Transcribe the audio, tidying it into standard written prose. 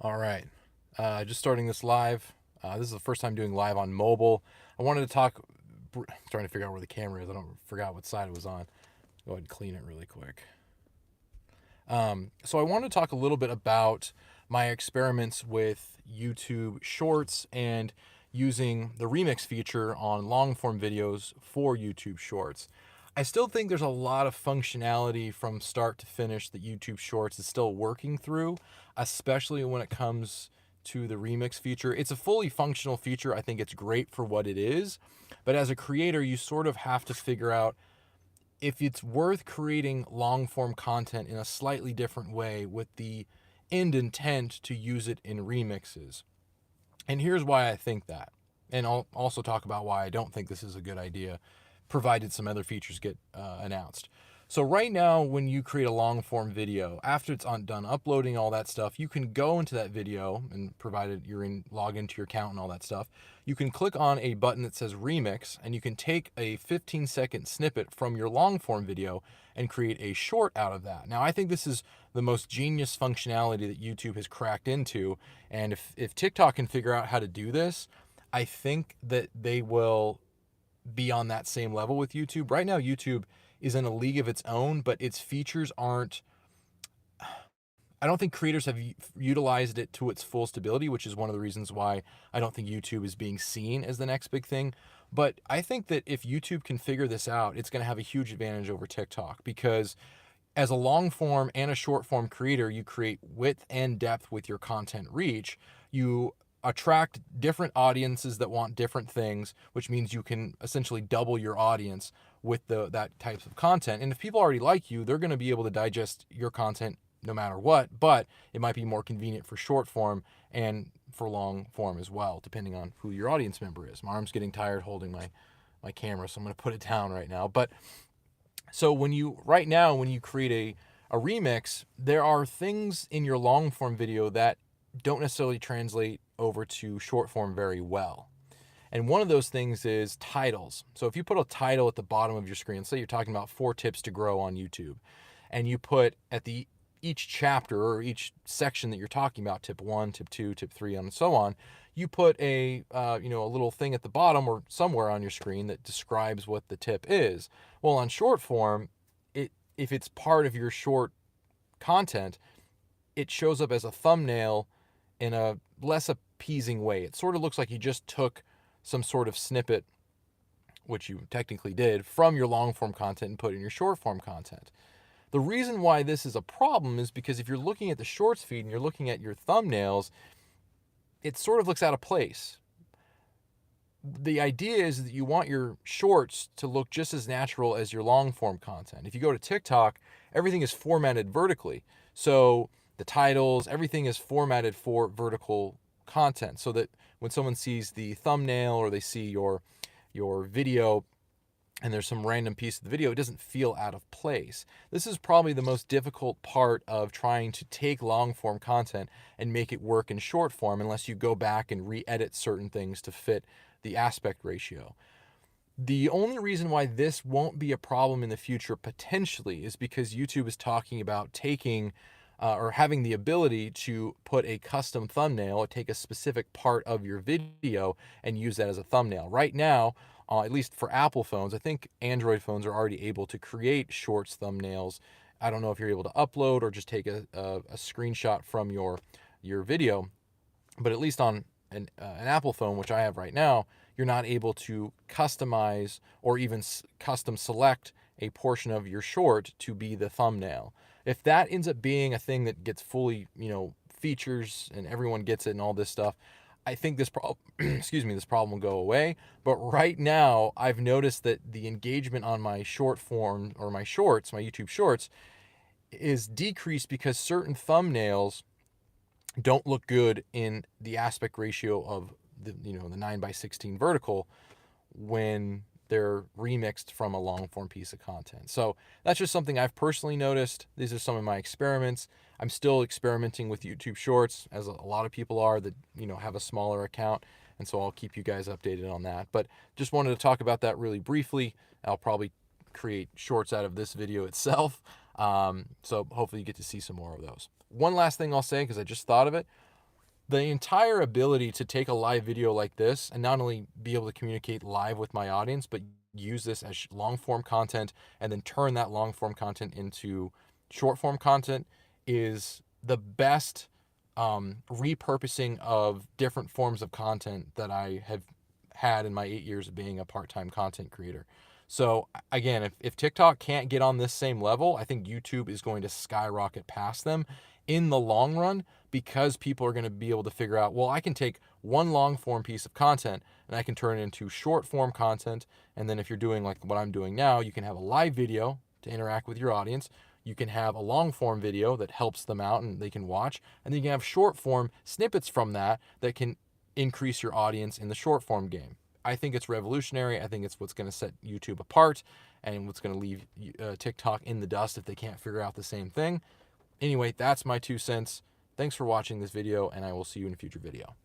All right. Just starting this live. This is the first time doing live on mobile. I wanted to talk. Trying to figure out where the camera is. I don't forgot what side it was on. Go ahead and clean it really quick. So I wanted to talk a little bit about my experiments with YouTube Shorts and using the remix feature on long form videos for YouTube Shorts. I still think there's a lot of functionality from start to finish that YouTube Shorts is still working through, especially when it comes to the remix feature. It's a fully functional feature. I think it's great for what it is, but as a creator, you sort of have to figure out if it's worth creating long form content in a slightly different way with the end intent to use it in remixes. And here's why I think that. And I'll also talk about why I don't think this is a good idea, provided some other features get announced. So right now, when you create a long form video, after it's done uploading all that stuff, you can go into that video, and provided you're log into your account and all that stuff, you can click on a button that says remix, and you can take a 15-second snippet from your long form video and create a short out of that. Now, I think this is the most genius functionality that YouTube has cracked into, and if TikTok can figure out how to do this, I think that they will be on that same level with YouTube. Right now, YouTube is in a league of its own, but its features aren't. I don't think creators have utilized it to its full stability, which is one of the reasons why I don't think YouTube is being seen as the next big thing. But I think that if YouTube can figure this out, it's going to have a huge advantage over TikTok because as a long form and a short form creator, you create width and depth with your content reach. You attract different audiences that want different things, which means you can essentially double your audience with that types of content. And if people already like you, they're going to be able to digest your content no matter what, but it might be more convenient for short form and for long form as well, depending on who your audience member is. My arm's getting tired holding my camera, so I'm going to put it down right now. But so when you create a remix, there are things in your long form video that don't necessarily translate over to short form very well. And one of those things is titles. So if you put a title at the bottom of your screen, say you're talking about 4 tips to grow on YouTube, and you put at the each chapter or each section that you're talking about, tip 1, tip 2, tip 3, and so on, you put a a little thing at the bottom or somewhere on your screen that describes what the tip is. Well, on short form, if it's part of your short content, it shows up as a thumbnail in a less appeasing way. It sort of looks like you just took some sort of snippet, which you technically did, from your long form content and put it in your short form content. The reason why this is a problem is because if you're looking at the shorts feed and you're looking at your thumbnails, it sort of looks out of place. The idea is that you want your shorts to look just as natural as your long form content. If you go to TikTok, everything is formatted vertically. So the titles, everything is formatted for vertical content so that when someone sees the thumbnail or they see your video and there's some random piece of the video, it doesn't feel out of place. This is probably the most difficult part of trying to take long form content and make it work in short form unless you go back and re-edit certain things to fit the aspect ratio. The only reason why this won't be a problem in the future potentially is because YouTube is talking about taking or having the ability to put a custom thumbnail or take a specific part of your video and use that as a thumbnail. Right now, at least for Apple phones, I think Android phones are already able to create shorts thumbnails. I don't know if you're able to upload or just take a screenshot from your video, but at least on an Apple phone, which I have right now, you're not able to customize or even custom select a portion of your short to be the thumbnail. If that ends up being a thing that gets fully, features and everyone gets it and all this stuff, I think this problem, this problem will go away. But right now, I've noticed that the engagement on my short form or my shorts, my YouTube shorts, is decreased because certain thumbnails don't look good in the aspect ratio of the 9:16 vertical when they're remixed from a long form piece of content. So that's just something I've personally noticed. These are some of my experiments. I'm still experimenting with YouTube Shorts, as a lot of people are that have a smaller account, and so I'll keep you guys updated on that. But just wanted to talk about that really briefly. I'll probably create shorts out of this video itself, so hopefully you get to see some more of those. One last thing I'll say, because I just thought of it. the entire ability to take a live video like this and not only be able to communicate live with my audience, but use this as long form content and then turn that long form content into short form content is the best repurposing of different forms of content that I have had in my 8 years of being a part-time content creator. So again, if TikTok can't get on this same level, I think YouTube is going to skyrocket past them in the long run, because people are going to be able to figure out, well, I can take one long form piece of content and I can turn it into short form content. And then if you're doing like what I'm doing now, you can have a live video to interact with your audience. You can have a long form video that helps them out and they can watch. And then you can have short form snippets from that that can increase your audience in the short form game. I think it's revolutionary. I think it's what's going to set YouTube apart and what's going to leave TikTok in the dust if they can't figure out the same thing. Anyway, that's my 2 cents. Thanks for watching this video, and I will see you in a future video.